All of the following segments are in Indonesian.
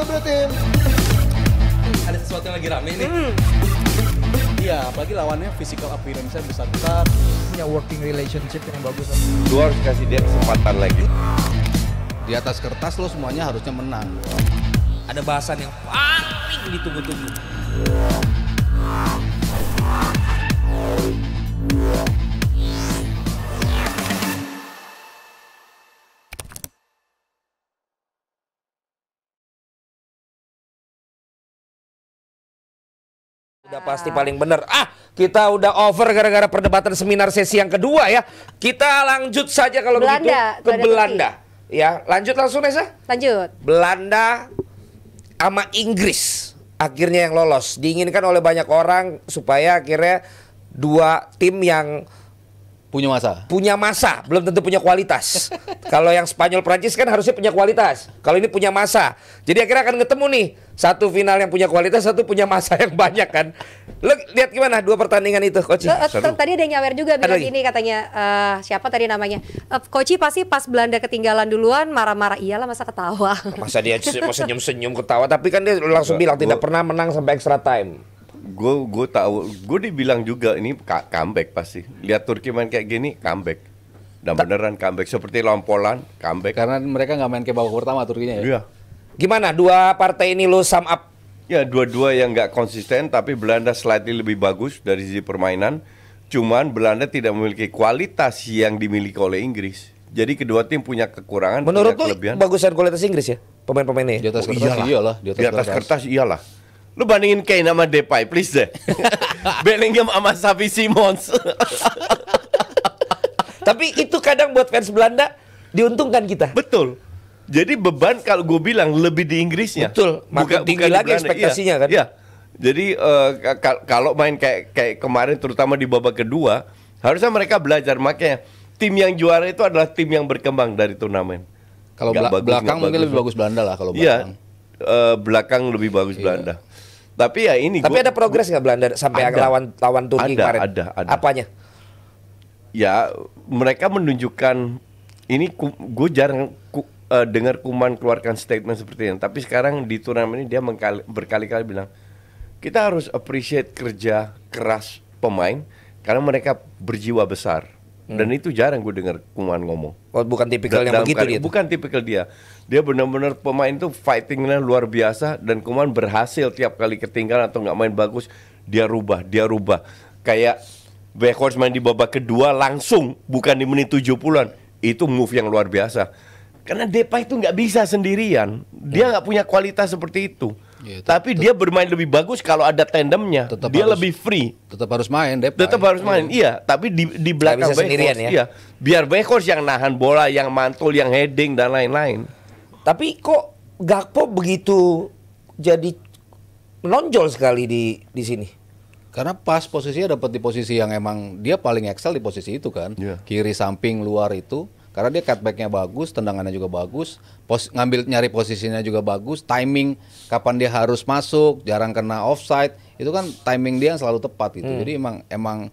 double team. Ada sesuatu yang lagi rame nih. Iya, apalagi lawannya physical appearance-nya besar-besar. Punya working relationship yang bagus. Lu harus kasih dia kesempatan lagi. Di atas kertas lo semuanya harusnya menang. Ada bahasan yang paling ditunggu-tunggu. Udah pasti paling bener. Kita udah over gara-gara perdebatan seminar sesi yang kedua ya. Kita lanjut saja kalau begitu ke Belanda. Ya, lanjut langsung Nesa. Lanjut. Belanda sama Inggris akhirnya yang lolos. Diinginkan oleh banyak orang supaya akhirnya dua tim yang punya masa, belum tentu punya kualitas. Kalau yang Spanyol Prancis kan harusnya punya kualitas. Kalau ini punya masa. Jadi akhirnya akan ketemu nih, satu final yang punya kualitas, satu punya masa yang banyak kan. Lo lihat gimana dua pertandingan itu, Coach? Tadi ada yang nyawer juga bilang gini katanya, siapa tadi namanya? Coach pasti pas Belanda ketinggalan duluan marah-marah, iyalah masa ketawa. Masa dia senyum-senyum ketawa, tapi kan dia langsung bilang tidak pernah menang sampai extra time. Gue tahu, gue dibilang juga ini comeback pasti. Lihat Turki main kayak gini, comeback. Dan beneran comeback seperti lawan Poland, comeback. Karena mereka nggak main kayak babak pertama Turkinya ya. Iya. Gimana dua partai ini lo sum up? Ya dua-dua yang nggak konsisten, tapi Belanda slightly lebih bagus dari sisi permainan. Cuman Belanda tidak memiliki kualitas yang dimiliki oleh Inggris. Jadi kedua tim punya kekurangan. Menurut punya lo kelebihan. Bagusan kualitas Inggris ya pemain-pemainnya? Di atas kertas iyalah. Di atas kertas iyalah. Lu bandingin Kane sama Depay, please deh. Bellingham sama Xavi Simons. Tapi itu kadang buat fans Belanda diuntungkan kita. Betul. Jadi beban kalau gue bilang lebih di Inggrisnya. Betul. Makin tinggi lagi ekspektasinya kan. Iya. Jadi kalau main kayak kemarin, terutama di babak kedua, harusnya mereka belajar. Makanya tim yang juara itu adalah tim yang berkembang dari turnamen. Kalau belakang mungkin lebih bagus Belanda lah kalau belakang. Iya. Belakang lebih bagus Belanda. Tapi ya ini. Tapi ada progres nggak Belanda sampai lawan Turki kemarin? Ada. Apanya? Ya mereka menunjukkan ini. Gue jarang dengar Koeman keluarkan statement seperti ini. Tapi sekarang di turnamen ini dia berkali-kali bilang kita harus appreciate kerja keras pemain karena mereka berjiwa besar. Dan itu jarang gue dengar Koeman ngomong. Oh, bukan tipikal yang begitu dia. Bukan tipikal dia. Dia benar-benar pemain itu fightingnya luar biasa. Dan Koeman berhasil tiap kali ketinggalan atau nggak main bagus, dia rubah. Kayak Weghorst main di babak kedua langsung, bukan di menit 70-an. Itu move yang luar biasa. Karena Depay itu nggak bisa sendirian. Dia nggak punya kualitas seperti itu. Ya, tapi dia bermain lebih bagus kalau ada tandemnya. Dia lebih free. Tetap harus main Depay. Tetap harus main, iya. Tapi di belakang Weghorst, ya? iya. Biar Weghorst yang nahan bola, yang mantul, yang heading dan lain-lain. Tapi kok Gakpo begitu jadi menonjol sekali di sini? Karena pas posisinya dapat di posisi yang emang dia paling excel di posisi itu kan. Kiri samping luar itu. Karena dia cutbacknya bagus, tendangannya juga bagus, nyari posisinya juga bagus, timing kapan dia harus masuk, jarang kena offside, itu kan timing dia yang selalu tepat gitu. Jadi emang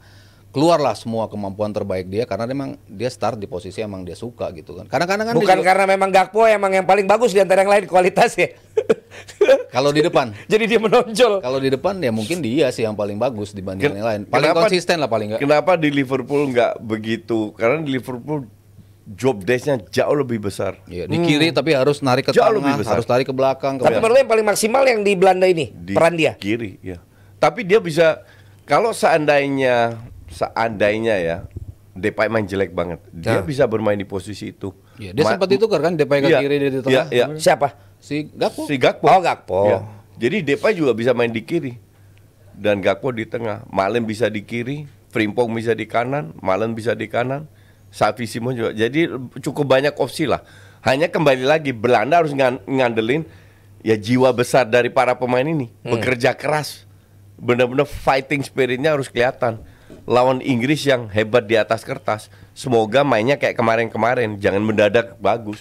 keluarlah semua kemampuan terbaik dia karena memang dia start di posisi emang dia suka gitu kan. Kadang-kadang kan bukan karena memang Gakpo emang yang paling bagus di antara yang lain kualitasnya. Kalau di depan. Jadi dia menonjol. Kalau di depan ya mungkin dia sih yang paling bagus dibanding yang lain. Paling konsisten lah paling enggak. Kenapa di Liverpool nggak begitu? Karena di Liverpool job desk-nya jauh lebih besar. Iya, di kiri tapi harus narik ke jauh tengah, harus tarik ke belakang. Tapi menurut yang paling maksimal yang di Belanda ini peran dia. Kiri, ya. Tapi dia bisa kalau seandainya ya Depay main jelek banget, dia bisa bermain di posisi itu. Iya, dia sempat ditukar kan Depay ke kiri di tengah. Iya. Siapa? Si Gakpo. Oh, Gakpo. Ya. Jadi Depay juga bisa main di kiri. Dan Gakpo di tengah. Malen bisa di kiri, Frimpong bisa di kanan, Malen bisa di kanan. Xavi Simons juga. Jadi cukup banyak opsi lah. Hanya kembali lagi Belanda harus ngandelin ya jiwa besar dari para pemain ini. Bekerja keras. Benar-benar fighting spiritnya harus kelihatan. Lawan Inggris yang hebat di atas kertas. Semoga mainnya kayak kemarin-kemarin. Jangan mendadak bagus.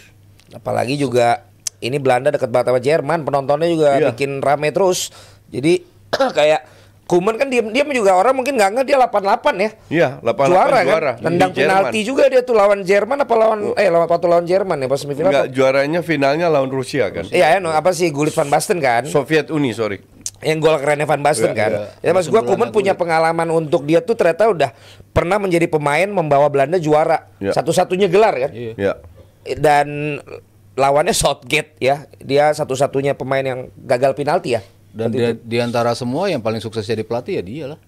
Apalagi juga ini Belanda dekat banget sama Jerman. Penontonnya juga bikin rame terus. Jadi kayak Koeman kan dia juga orang mungkin nggak ngerti dia 88 ya. Iya, 88 juara juara. kan. Tendang Di Jerman. penalti juga dia tuh lawan Jerman apa lawan Jerman ya pas semifinal. Enggak, juaranya finalnya lawan Rusia kan. Iya, apa sih Gullit Van Basten kan? Soviet Uni, sorry. Yang gol kerennya Van Basten kan. Ya mas gua Koeman punya pengalaman untuk dia tuh ternyata udah pernah menjadi pemain membawa Belanda juara. Satu-satunya gelar kan. Iya. Dan lawannya Southgate ya. Dia satu-satunya pemain yang gagal penalti ya. Dan di antara semua yang paling sukses jadi pelatih ya dia lah.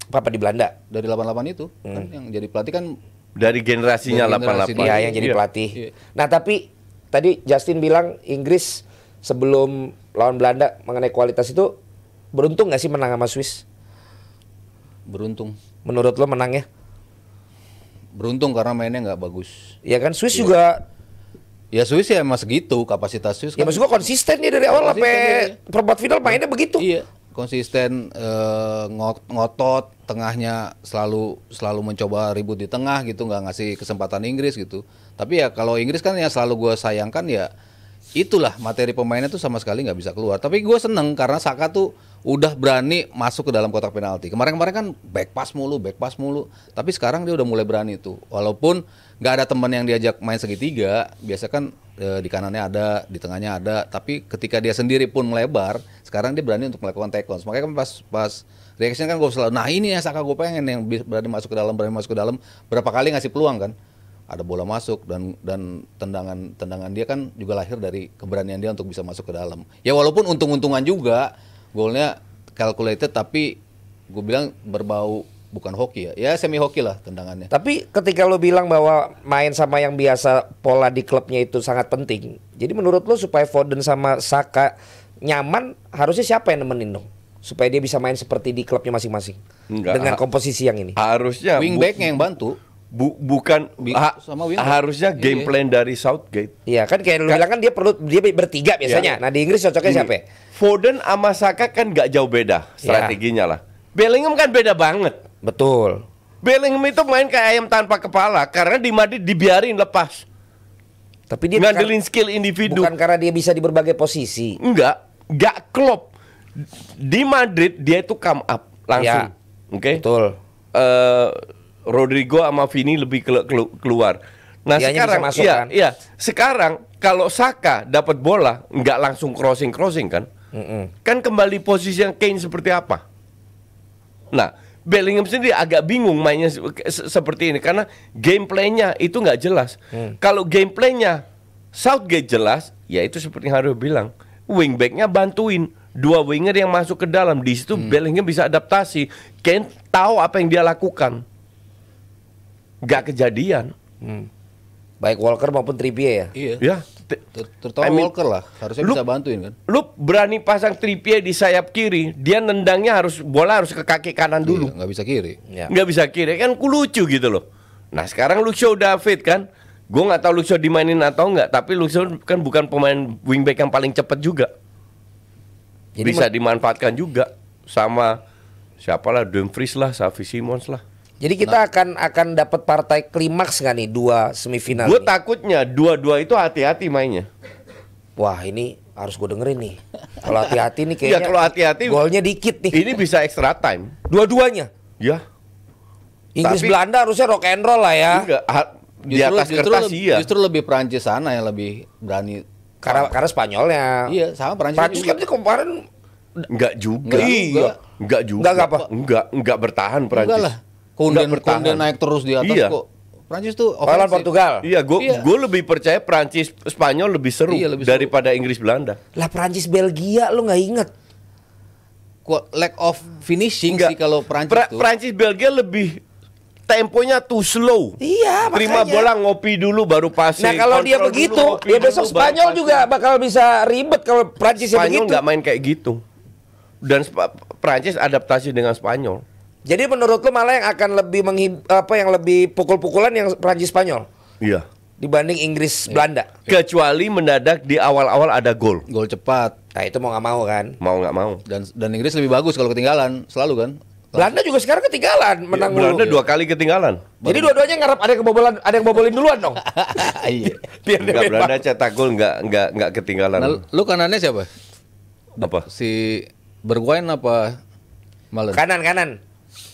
Apa di Belanda? Dari 88 itu kan yang jadi pelatih kan Dari generasinya Dari generasi 88. Iya, yang jadi pelatih. Iya. Nah, tapi tadi Justin bilang Inggris sebelum lawan Belanda mengenai kualitas itu beruntung nggak sih menang sama Swiss? beruntung. Menurut lo menangnya? Beruntung karena mainnya nggak bagus. Ya kan Swiss juga. Ya Swiss ya emang segitu kapasitas Swiss Ya kan. maksud gua konsisten nih dari awal sampai perempat final mainnya begitu. Iya, konsisten ngotot, tengahnya selalu mencoba ribut di tengah gitu, nggak ngasih kesempatan Inggris gitu. Tapi ya kalau Inggris kan yang selalu gue sayangkan ya itulah materi pemainnya tuh sama sekali nggak bisa keluar. Tapi gue seneng karena Saka tuh udah berani masuk ke dalam kotak penalti. Kemarin-kemarin kan back pass mulu. Tapi sekarang dia udah mulai berani tuh. Walaupun nggak ada teman yang diajak main segitiga, biasa kan di kanannya ada, di tengahnya ada. Tapi ketika dia sendiri pun melebar, sekarang dia berani untuk melakukan tackles. Makanya kan pas reaction kan gue selalu, nah ini ya Saka gue pengen yang berani masuk ke dalam, berapa kali ngasih peluang kan. Ada bola masuk dan tendangan dia kan juga lahir dari keberanian dia untuk bisa masuk ke dalam. Ya walaupun untung-untungan juga, golnya calculated tapi gue bilang berbau bukan hoki ya. Ya semi hoki lah tendangannya. Tapi ketika lo bilang bahwa main sama yang biasa pola di klubnya itu sangat penting. Jadi menurut lo supaya Foden sama Saka nyaman, harusnya siapa yang nemenin dong? Supaya dia bisa main seperti di klubnya masing-masing. Dengan komposisi yang ini. Harusnya Wingbacknya yang bantu. Bukan sama wingback. harusnya game plan dari Southgate. Iya kan kayak lu bilang kan dia bertiga biasanya. Nah di Inggris cocoknya siapa? Ya? Foden sama Saka kan nggak jauh beda strateginya lah. Bellingham kan beda banget. Betul. Bellingham itu main kayak ayam tanpa kepala karena di Madrid dibiarin lepas. Tapi dia ngandelin skill individu. Bukan karena dia bisa di berbagai posisi. Enggak Klopp. Di Madrid dia itu come up langsung. Ya, Oke. Betul. Rodrigo sama Vini lebih keluar. Nah Dianya sekarang, bisa masuk, kan? iya. Sekarang kalau Saka dapat bola, nggak langsung crossing kan? Kan kembali posisi yang Kane seperti apa? Nah, Bellingham sendiri agak bingung mainnya seperti ini karena gameplaynya itu nggak jelas. Kalau gameplaynya Southgate jelas, ya itu seperti yang Hario bilang, wingbacknya bantuin. Dua winger yang masuk ke dalam, di situ Bellingham bisa adaptasi. Kane tahu apa yang dia lakukan. Gak kejadian. Baik Walker maupun Trippier ya. Iya. Ya. Terutama Walker lah, harusnya bisa bantuin kan. Lu berani pasang Trippier di sayap kiri, dia nendangnya bola harus ke kaki kanan dulu. Nggak bisa kiri. Ya. Nggak bisa kiri, kan lucu gitu loh. Nah sekarang Luke Shaw udah fit kan. Gue nggak tahu Luke Shaw dimainin atau nggak, tapi Luke Shaw kan bukan pemain wingback yang paling cepat juga. Jadi Bisa dimanfaatkan juga sama siapalah, Dumfries lah, Xavi Simons lah. Jadi kita akan dapat partai klimaks nggak nih dua semifinal? Gue ini? takutnya dua-dua itu hati-hati mainnya. Wah ini harus gue dengerin nih. Kalau hati-hati nih kayaknya. Ya kalau hati-hati golnya dikit nih. ini bisa extra time. Dua-duanya. Ya. Inggris Tapi- Belanda harusnya rock and roll lah ya. Enggak, di atas kertas iya. Justru lebih Prancis sana yang lebih berani. Karena Spanyolnya. Iya, sama Prancis. Prancis kan juga. dia kemarin Enggak juga. Enggak. Enggak juga. Enggak apa? Enggak bertahan Prancis. Enggak lah. Konden bertahan. naik terus di atas Iya. kok. Prancis tuh lawan ofensif. Portugal. Iya, gue lebih percaya Prancis Spanyol lebih seru, Iya, lebih seru. daripada Inggris Belanda. Lah Prancis Belgia lu nggak inget? Lack of finishing Enggak. sih kalau Prancis tuh. Prancis Belgia lebih temponya too slow. Iya, Terima makanya. bola ngopi dulu baru passing. Nah kalau dia kontrol begitu, dulu, ngopi ya besok dulu, baru Spanyol passing. juga bakal bisa ribet kalau Prancis yang Spanyol begitu. nggak main kayak gitu. Dan Prancis adaptasi dengan Spanyol. Jadi menurut lu malah yang akan lebih yang lebih pukul-pukulan yang Prancis Spanyol Iya. dibanding Inggris Belanda. Kecuali mendadak di awal-awal ada gol. Gol cepat Nah itu mau nggak mau kan. Mau nggak mau. dan Inggris lebih bagus kalau ketinggalan, selalu kan. Belanda juga sekarang ketinggalan menang Belanda mulu. 2 kali ketinggalan. Jadi dua-duanya ngarep ada yang bobolin duluan dong. Iya. Biar dia Enggak, bebas. Belanda cetak gol enggak ketinggalan. Nah, lu kanannya siapa? Apa? Si Bergwijn apa Malen. Kanan.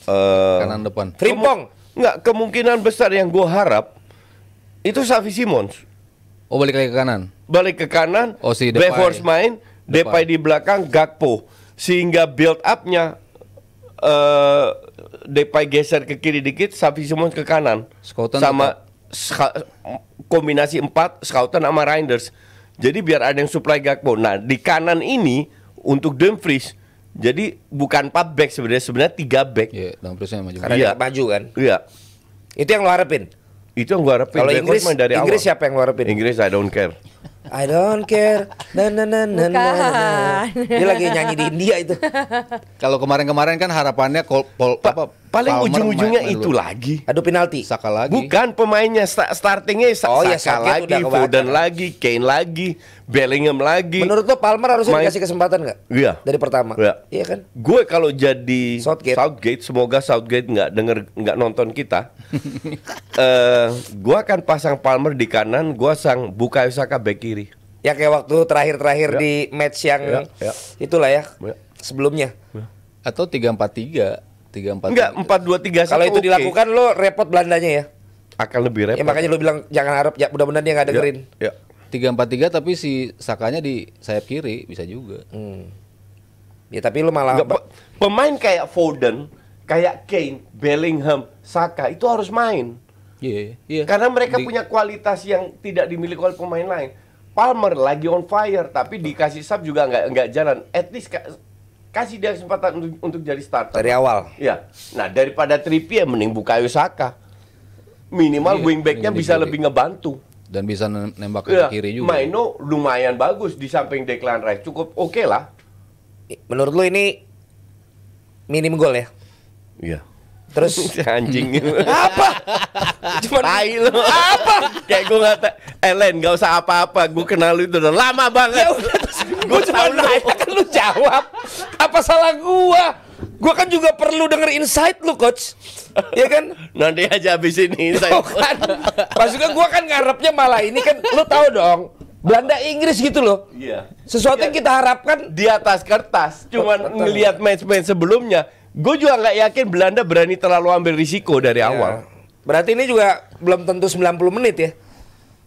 Kanan depan. Frimpong. Nggak, kemungkinan besar yang gue harap itu Xavi Simons Oh, balik lagi ke kanan. balik ke kanan, Oh, si Depay. Weghorst main, Depay di belakang, Gakpo, sehingga build up-nya Depay geser ke kiri dikit, Xavi Simons ke kanan, Schouten sama kombinasi 4 Schouten sama Reinders. Jadi biar ada yang supply Gakpo. Nah di kanan ini untuk Dumfries, jadi bukan 4 back sebenarnya 3 back. Iya, Dumfriesnya maju. Karena Iya. dia maju kan. Iya. Itu yang lo harapin. Itu yang gua harapin. Kalau Weghorst Inggris, main dari Inggris awal. siapa yang lo harapin? Inggris I don't care. I don't care. Bukan. Dia lagi nyanyi di India itu. Kalau kemarin-kemarin kan harapannya Paling Palmer ujung-ujungnya main itu dulu. lagi. Aduh penalti. Saka lagi. Bukan pemainnya startingnya Oh, ya, Saka Southgate lagi, udah kebaca. Foden lagi, Kane lagi, Bellingham lagi. Menurut lo Palmer harusnya Main- dikasih kesempatan nggak? Iya. Dari pertama. Iya. Iya kan? Gue kalau jadi Southgate. semoga Southgate nggak nonton kita. Gue akan pasang Palmer di kanan, gue sang Bukayo Saka back kiri. Ya kayak waktu terakhir-terakhir Ya. di match yang Ya. itulah ya. Ya. Sebelumnya. Atau 3-4-3. 3-4. Enggak, 4-2-3-1. Kalau itu oke. dilakukan lo repot Belandanya ya. akan lebih repot. Ya makanya lo bilang jangan harap ya mudah-mudahan dia nggak dengerin. Ya. 3-4-3 tapi si Sakanya di sayap kiri bisa juga. Ya tapi lo malah Nggak, pemain kayak Foden, kayak Kane, Bellingham, Saka itu harus main. Iya, iya. Karena mereka Di- punya kualitas yang tidak dimiliki oleh pemain lain. Palmer lagi on fire, tapi dikasih sub juga nggak jalan. At least kasih dia kesempatan untuk jadi starter. dari awal. Ya. Nah daripada Trippier mending Bukayo Saka. Minimal Iya, wingbacknya di bisa kiri. lebih ngebantu. dan bisa nembak ke Ya, kiri juga. Maino lumayan bagus di samping Declan Rice, cukup oke lah. Menurut lo ini minim gol ya? Iya. Terus Anjing. apa? Cuma tai lu. Apa? Kayak gue ngata, Len gak usah apa-apa, gue kenal lu itu udah lama banget. Gue cuma nanya kan lu jawab. Apa salah gua? Gua kan juga perlu denger insight lu coach. Ya kan? Nanti aja habis ini saya. Oh, kan? Maksudnya gua kan ngarepnya malah ini kan lu tahu dong. Belanda Inggris gitu loh. Iya. Sesuatu yang kita harapkan Di atas kertas, cuman ngelihat match-match sebelumnya, gue juga nggak yakin Belanda berani terlalu ambil risiko dari awal. Berarti ini juga belum tentu 90 menit ya.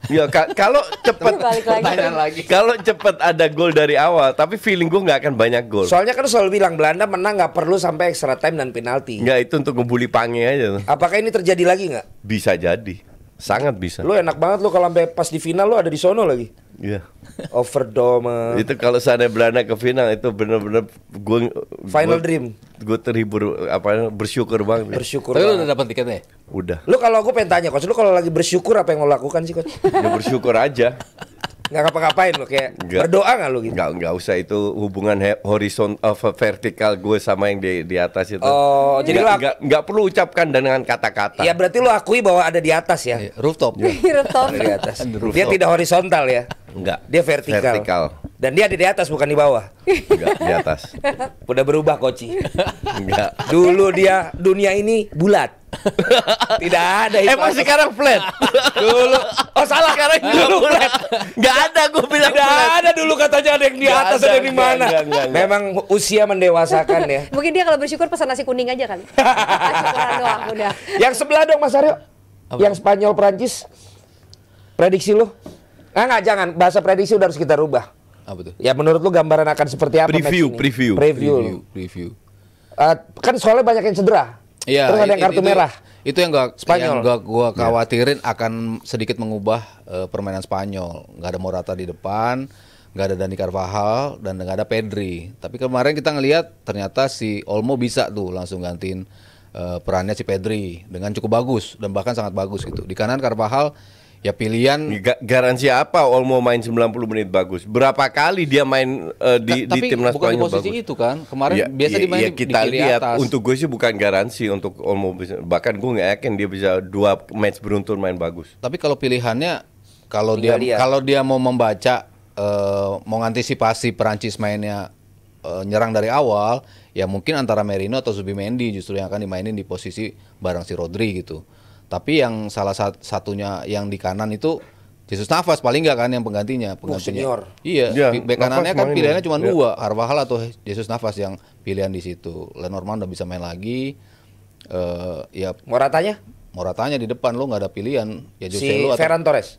Ya kalau cepet Balik lagi. kalau cepet ada gol dari awal, tapi feeling gue nggak akan banyak gol. Soalnya kan lu selalu bilang Belanda menang nggak perlu sampai extra time dan penalti. Nggak, itu untuk ngebully Pange aja tuh. Apakah ini terjadi lagi nggak? Bisa jadi, sangat bisa. Lu enak banget lu kalau sampai pas di final lu ada di sono lagi. Iya. Overdome. Itu kalau seandainya Belanda ke final itu bener-bener gue Final dream. Gue terhibur bersyukur banget. Bersyukur. Tapi lu banget. udah dapat tiketnya? Udah. Lu kalau gue pengen tanya coach, lu kalau lagi bersyukur apa yang lo lakukan sih coach? Ya bersyukur aja. Nggak ngapa-ngapain lo kayak Nggak. berdoa nggak lu gitu? Nggak usah itu hubungan vertikal gue sama yang di atas itu. Oh, jadi lu nggak perlu ucapkan dengan kata-kata. ya berarti lu akui bahwa ada di atas ya? Iya, rooftop. Rooftop. Ada di atas. Rooftop. Dia tidak horizontal ya? Enggak. Dia vertikal. Dan dia ada di atas bukan di bawah. Enggak di atas. Udah berubah koci. Enggak. Dulu dia dunia ini bulat. Tidak ada itu. Emang sekarang flat. Dulu. Oh salah Sekarang dulu flat. Enggak ada gue bilang Tidak flat. ada dulu katanya ada yang di Nggak atas ada, ada yang di mana. nggak. Memang usia mendewasakan ya. Mungkin dia kalau bersyukur pesan nasi kuning aja kali. Syukuran doang udah. Yang sebelah dong Mas Aryo. Yang Spanyol Prancis. Prediksi lu? Nggak, jangan. Bahasa prediksi udah harus kita rubah. Apa tuh? Ya menurut lu gambaran akan seperti apa Preview, match ini? preview. Review. Kan soalnya banyak yang cedera. Iya, Terus ada yang kartu merah. Itu yang Spanyol. gua khawatirin akan sedikit mengubah permainan Spanyol. Nggak ada Morata di depan, nggak ada Dani Carvajal dan nggak ada Pedri. Tapi kemarin kita ngelihat ternyata si Olmo bisa tuh langsung gantiin perannya si Pedri dengan cukup bagus dan bahkan sangat bagus gitu. Di kanan Carvajal ya pilihan. Garansi apa Olmo main 90 menit bagus? Berapa kali dia main di Tapi timnas bukan di Spanyol posisi bagus? itu kan. Kemarin biasa dimainin di kita kiri lihat. atas. Untuk gue sih bukan garansi untuk Olmo bisa. Bahkan gue nggak yakin dia bisa 2 match beruntun main bagus. Tapi kalau pilihannya kalau Tinggal dia dia. kalau dia mau membaca mau mengantisipasi Perancis mainnya nyerang dari awal, ya mungkin antara Merino atau Zubimendi justru yang akan dimainin di posisi bareng si Rodri gitu. Tapi yang salah satunya yang di kanan itu Jesus Navas paling nggak kan yang penggantinya. senior. Iya, Ya, bek kanannya Navas kan main pilihannya ya. cuma Ya. 2, Carvajal atau Jesus Navas yang pilihan di situ. Lenormand udah bisa main lagi. Ya Moratanya? Moratanya di depan lo nggak ada pilihan. Ya Si Joselu atau Ferran Torres.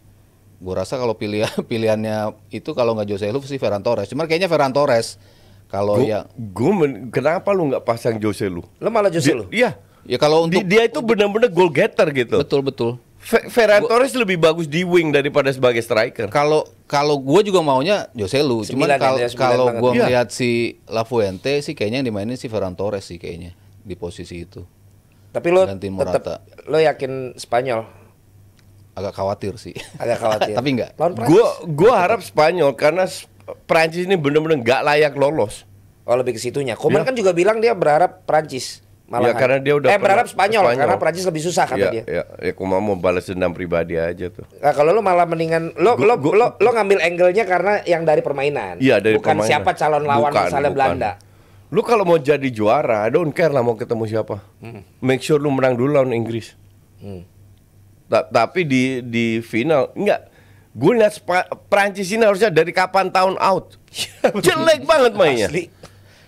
gue rasa kalau pilihannya itu kalau nggak Joselu sih Ferran Torres. Cuman kayaknya Ferran Torres kalau ya Kenapa lu nggak pasang Joselu? Lo malah Joselu? Iya. ya kalau untuk Dia itu benar-benar goal getter gitu. betul. Ferran Torres lebih bagus di wing daripada sebagai striker. Kalau gue juga maunya Joselu, cuman Sembilan ya, dia sembilan kalau banget. gue Iya. ngeliat si Lafuente sih kayaknya yang dimainin si Ferran Torres sih kayaknya di posisi itu. Tapi lo Gantiin Morata. tetap lo yakin Spanyol? Agak khawatir sih. Agak khawatir. Tapi enggak. Lawan Prancis. Gua harap Spanyol karena Prancis ini benar-benar nggak layak lolos. Oh, lebih ke situnya. Koeman Ya. kan juga bilang dia berharap Prancis. Ya, karena dia udah berharap pernah Spanyol, Spanyol. karena Prancis lebih susah kata dia. Ya, Koeman mau balas dendam pribadi aja tuh. Nah, kalau lo malah mendingan lo ngambil angle-nya karena yang dari permainan. Iya, dari bukan permainan. siapa calon lawan Bukan, misalnya bukan. Belanda. Lu kalau mau jadi juara, I don't care lah mau ketemu siapa. Make sure lu menang dulu lawan Inggris. Tapi di final enggak. Gue lihat Prancis ini harusnya dari kapan tahun out. Jelek banget mainnya. Asli.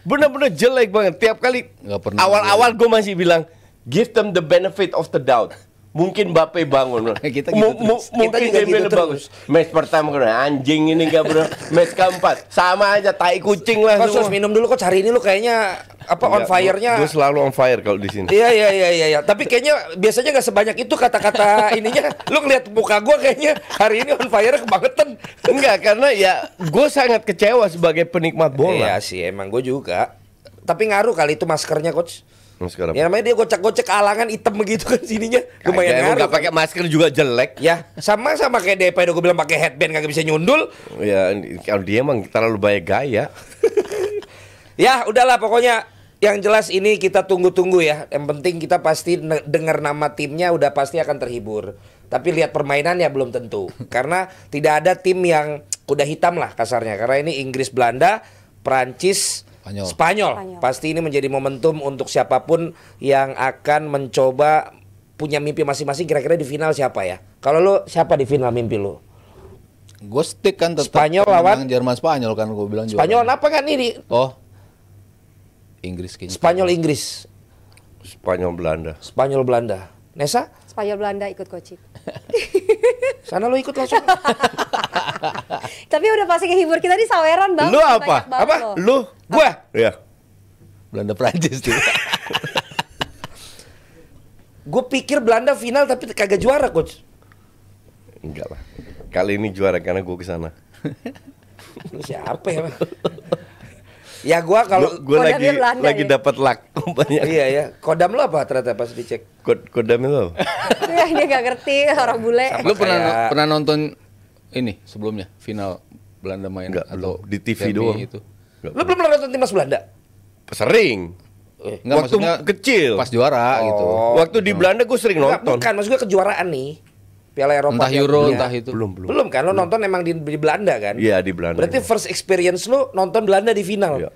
Bener-bener jelek banget. Tiap kali Nggak pernah awal-awal gue masih bilang give them the benefit of the doubt. Mungkin Mbappe bangun. Kita gitu terus. Mungkin Kita juga Dembele gitu bagus. Match pertama kena anjing ini gak bener. Match keempat sama aja tai kucing lah Coach, semua. minum dulu Coach, hari ini lu kayaknya on fire-nya. Gue selalu on fire kalau di sini. Iya. Tapi kayaknya biasanya nggak sebanyak itu kata-kata ininya. Lu ngeliat muka gua kayaknya hari ini on fire kebangetan. Enggak, karena ya gue sangat kecewa sebagai penikmat bola. Iya sih, emang gue juga. Tapi ngaruh kali itu maskernya Coach. Sekarang. Ya namanya dia gocek-gocek alangan hitam begitu kan sininya. Lumayan Emang ngaruh. nggak pakai masker juga jelek. Ya, sama kayak DP gue bilang pakai headband kagak bisa nyundul. Ya kalau dia emang terlalu banyak gaya. Ya, udahlah pokoknya yang jelas ini kita tunggu-tunggu ya. Yang penting kita pasti dengar nama timnya udah pasti akan terhibur. Tapi lihat permainannya belum tentu. Karena tidak ada tim yang kuda hitam lah kasarnya. Karena ini Inggris, Belanda, Prancis, Spanyol. Pasti ini menjadi momentum untuk siapapun yang akan mencoba punya mimpi masing-masing. Kira-kira di final siapa ya? Kalau lo siapa di final mimpi lo? Gue stick kan tetap Spanyol lawan Jerman Spanyol kan gue bilang Spanyol juara. apa kan ini? Oh. Inggris kayaknya. Spanyol Inggris. Spanyol Belanda. Spanyol Belanda. Nesa? Spanyol Belanda ikut coaching. Sana lo ikut langsung. Tapi udah pasti kehibur kita di saweran bang. Lu Banyak apa? banget Apa? loh. Lu? Gua? Ya. Belanda Prancis tuh. Gue pikir Belanda final tapi kagak juara coach. Enggak lah. Kali ini juara karena gue kesana. Lu siapa ya? Ya gue kalau Gue Kodamnya Belanda, lagi ya? dapat luck banyak. iya ya. Kodam lo apa ternyata pas dicek? Kodam itu. Ya, dia gak ngerti orang bule. Sama Lu kayak- pernah nonton ini sebelumnya final Belanda main Enggak, atau belum. Di TV semi doang. itu? Lo belum pernah nonton timnas Belanda? Sering. Enggak, Waktu maksudnya kecil. pas juara gitu. Waktu di Belanda gue sering Enggak, nonton. bukan, maksud gue kejuaraan nih. Piala Eropa. Entah Piala Euro, Dunia. entah itu. Belum. Belum kan, lo nonton emang di Belanda kan? Iya, di Belanda. Berarti first experience lo nonton Belanda di final. Iya.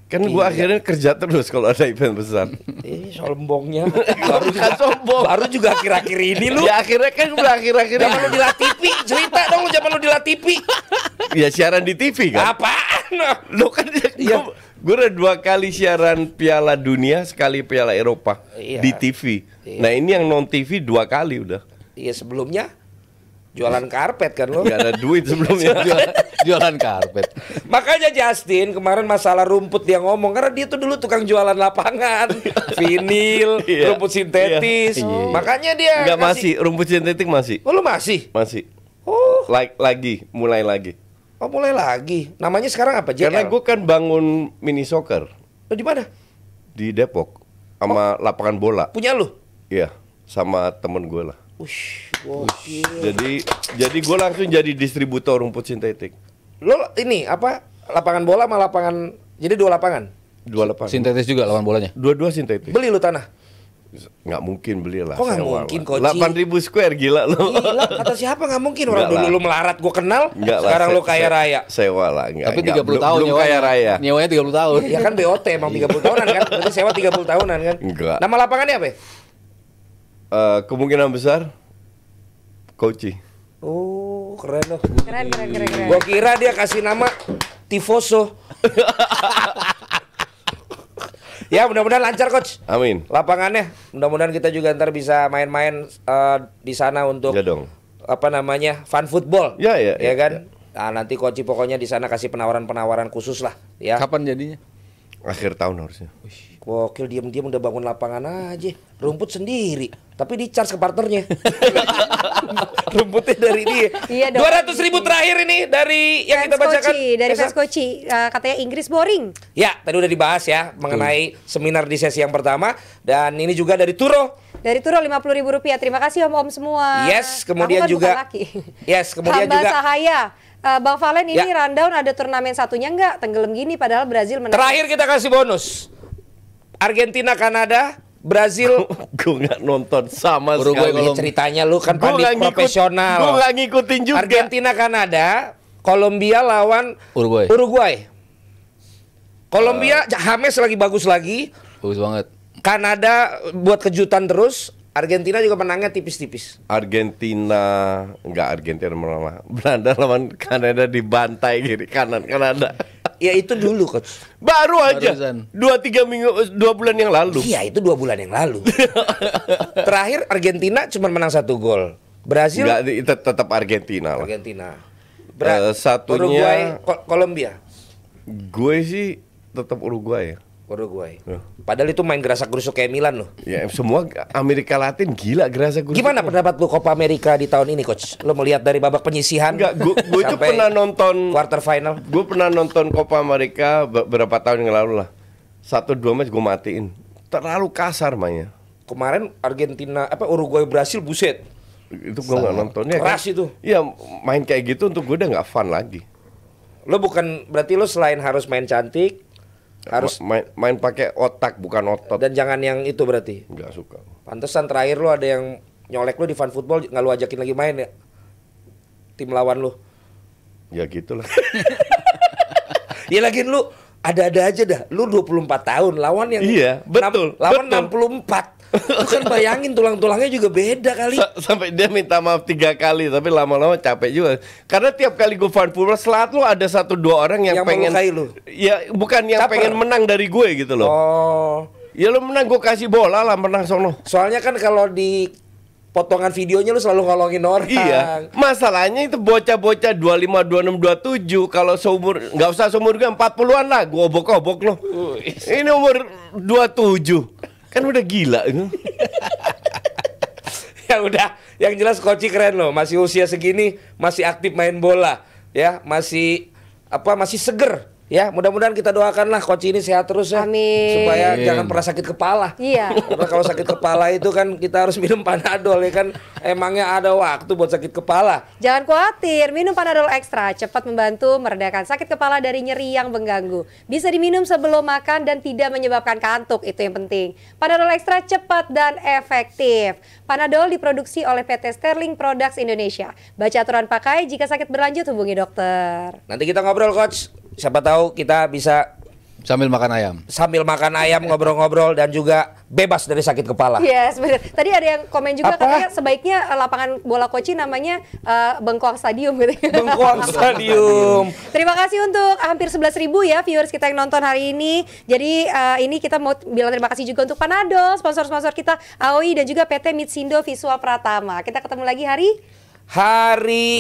Kan gue akhirnya kerja terus kalau ada event besar. Sombongnya. Baru juga, sombong. baru juga akhir-akhir ini lu. Ya akhirnya kan udah akhir-akhir Zaman lu di La TV, cerita dong lu zaman lu di La TV. Ya siaran di TV kan. Apaan? Lo kan Iya. gue udah 2 kali siaran Piala Dunia, sekali Piala Eropa Iya. di TV. Iya. Nah ini yang non TV 2 kali udah. Iya sebelumnya jualan karpet kan lo. Gak ada duit sebelumnya. Jualan karpet. Makanya Justin kemarin masalah rumput dia ngomong karena dia tuh dulu tukang jualan lapangan, vinil, Iya. rumput sintetis. Iya. Makanya dia Enggak kasih- masih, rumput sintetik masih. Oh lu masih? Masih. Oh, Mulai lagi. oh mulai lagi. Namanya sekarang apa? JL? Karena gue kan bangun mini soccer Lo di mana? di Depok sama lapangan bola. Punya lu? Iya, sama temen gue lah. Ush, gokil. Jadi gue langsung jadi distributor rumput sintetik. Lo ini apa? Lapangan bola sama lapangan. Jadi 2 lapangan. 2 lapangan. Sintetis juga lawan bolanya. Dua-dua sintetik. Beli lu tanah. Nggak mungkin beli lah. Kok nggak sewa mungkin, lah. Koci? 8.000 square gila lo. Gila, kata siapa nggak mungkin orang Enggak dulu lah. lu melarat gua kenal, Enggak lah, sekarang lu kaya raya. Sewa lah, enggak. Tapi enggak. 30 tahun belum kaya raya. Nyewanya 30 tahun. Ya kan BOT emang 30 tahunan kan, berarti sewa 30 tahunan kan. Enggak. Nama lapangannya apa? Ya? Kemungkinan besar Koci. Oh, keren loh. Keren. Gua kira dia kasih nama Tifoso. Ya mudah-mudahan lancar coach. Amin. Lapangannya, mudah-mudahan kita juga ntar bisa main-main di sana untuk Ya dong. apa namanya fun football. Ya, kan. Nah, nanti coach pokoknya di sana kasih penawaran-penawaran khusus lah. Ya. Kapan jadinya? Akhir tahun harusnya. Gokil diam-diam udah bangun lapangan aja. Rumput sendiri, tapi di charge ke partnernya. Rumputnya dari dia. Iya dong. 200.000 terakhir ini dari yang kita bacakan. Dari Esa. fans Koci, katanya Inggris boring. Ya, tadi udah dibahas ya mengenai seminar di sesi yang pertama dan ini juga dari Turo. Dari Turo 50.000 rupiah. Terima kasih om-om semua. Yes, kemudian Aku kan juga bukan laki. Yes, kemudian Hamba juga Sahaya. Bang Valen ini Ya. rundown ada turnamen satunya nggak? Tenggelam gini padahal Brazil menang. terakhir kita kasih bonus. Argentina, Kanada, Brazil. Gue nggak nonton sama Uruguay sekali. kalau- Ceritanya lu kan Gua nggak pandit ngikut- profesional. Gue nggak ngikutin juga. Argentina, Kanada, Kolombia lawan Uruguay. Kolombia James lagi bagus lagi. Bagus banget. Kanada buat kejutan terus. Argentina juga menangnya tipis-tipis. Argentina menang. Belanda lawan Kanada dibantai kiri kanan Kanada. Ya itu dulu coach. Baru aja. Barusan. 2 bulan yang lalu. Iya itu 2 bulan yang lalu. Terakhir Argentina cuma menang 1 gol. Brazil Enggak, itu tetap Argentina lah. Argentina. Satunya- Uruguay, Kolombia. Gue sih tetap Uruguay ya. Uruguay. Ya. Padahal itu main gerasak-gerusuk kayak Milan loh. Ya semua Amerika Latin gila gerasa gue. Gimana pendapat lu Copa America di tahun ini coach? Lu melihat dari babak penyisihan? Enggak, gue itu sampai pernah nonton quarter final. Gue pernah nonton Copa America beberapa tahun yang lalu lah. 1-2 match gue matiin. Terlalu kasar mainnya. Kemarin Argentina Uruguay Brasil buset. Itu gue nggak nontonnya. Keras itu. Iya, main kayak gitu untuk gue udah nggak fun lagi. Lo berarti lo selain harus main cantik, harus main pakai otak bukan otot. dan jangan yang itu berarti. Nggak suka. Pantesan terakhir lo ada yang nyolek lo di Fun Football nggak lo ajakin lagi main ya? Tim lawan lo. Ya gitulah. Ya lagian lo ada-ada aja dah. Lo 24 tahun lawan yang Iya, betul, lawan betul. 64. Lo kan bayangin tulang-tulangnya juga beda kali. Sampai dia minta maaf 3 kali, tapi lama-lama capek juga. Karena tiap kali gue fun football, selalu ada 1-2 orang yang pengen melukai lu. Ya bukan yang Caper. pengen menang dari gue gitu loh. Oh. Ya lo menang, gue kasih bola lah, menang sono. Soalnya kan kalau di potongan videonya lu selalu ngolongin orang. Iya, masalahnya itu bocah-bocah 25, 26, 27 kalau seumur, nggak usah seumur gue 40-an lah, gue obok-obok loh. Ini umur 27, kan udah gila. Ya udah, yang jelas Koci keren loh, masih usia segini masih aktif main bola, ya, masih seger. Ya, mudah-mudahan kita doakanlah Koci ini sehat terus ya. Amin. Supaya Amin. jangan pernah sakit kepala. Iya. Karena kalau sakit kepala itu kan kita harus minum Panadol ya kan. Emangnya ada waktu buat sakit kepala. Jangan khawatir, minum Panadol Extra cepat membantu meredakan sakit kepala dari nyeri yang mengganggu. Bisa diminum sebelum makan dan tidak menyebabkan kantuk, itu yang penting. Panadol Extra cepat dan efektif. Panadol diproduksi oleh PT Sterling Products Indonesia. Baca aturan pakai, jika sakit berlanjut hubungi dokter. Nanti kita ngobrol Coach. Siapa tahu kita bisa Sambil makan ayam. sambil makan ayam ngobrol-ngobrol dan juga bebas dari sakit kepala. Yes, benar. Tadi ada yang komen juga Apa? katanya sebaiknya lapangan bola Koci namanya Bengkoang Stadium gitu. Bengkoang Stadium. Terima kasih untuk hampir 11.000 ya viewers kita yang nonton hari ini. Jadi ini kita mau bilang terima kasih juga untuk Panadol, sponsor-sponsor kita AOI dan juga PT Mitsindo Visual Pratama. Kita ketemu lagi Hari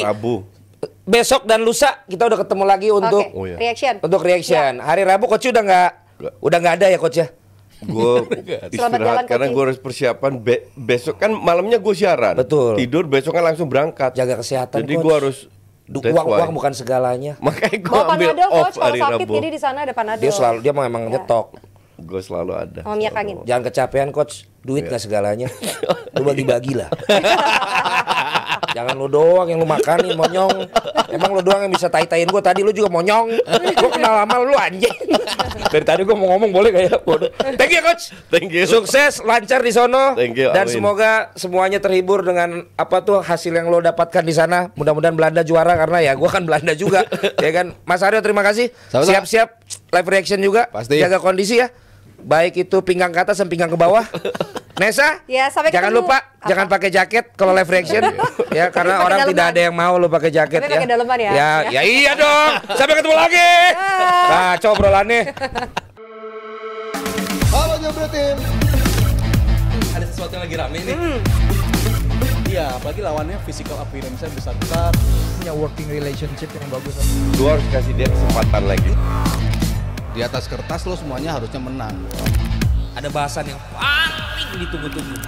Rabu. besok dan lusa kita udah ketemu lagi untuk Oh, iya. reaction. untuk reaction. Hari Rabu Coach udah nggak ada ya Coach ya? Gue Selamat jalan, istirahat karena Koci. gue harus persiapan besok kan malamnya gue siaran. Betul. Tidur besoknya langsung berangkat. Jaga kesehatan. Jadi Coach. gue harus that's why. Uang bukan segalanya. Makanya gue Bawa ambil Panadol off Coach kalau hari sakit, Rabu. jadi di sana ada Panadol. Dia memang nyetok. Gue selalu ada. Sama minyak angin. Jangan kecapean Coach. Duit nggak segalanya. Lu bagi-bagi lah. Jangan lu doang yang lu makanin monyong. Emang lu doang yang bisa tai-taiin gue. Tadi lu juga monyong. Gue kenal lama lu anjing. Dari tadi gue mau ngomong boleh gak ya? Bodoh. Thank you Coach. Thank you. Sukses, lancar di sono. Thank you, Dan amin. semoga semuanya terhibur dengan hasil yang lo dapatkan di sana. Mudah-mudahan Belanda juara karena ya gue kan Belanda juga. Ya kan? Mas Aryo terima kasih. Sama-sama. Siap-siap live reaction juga. Pasti. Jaga kondisi ya. Baik itu pinggang ke atas dan pinggang ke bawah. Nesa, Ya, sampai jangan ketemu. lupa Apa? jangan pakai jaket kalau live reaction ya karena Pakai orang daleman. tidak ada yang mau lo pakai jaket Tapi ya. pakai daleman ya. Ya iya dong. Sampai ketemu lagi. Nah, obrolannya. Halo blue team. Ada sesuatu yang lagi rame nih. Iya, apalagi lawannya physical appearance-nya besar-besar. Punya working relationship yang bagus. Lu harus kasih dia kesempatan lagi. Di atas kertas lo semuanya harusnya menang. Ada bahasan yang paling ditunggu-tunggu.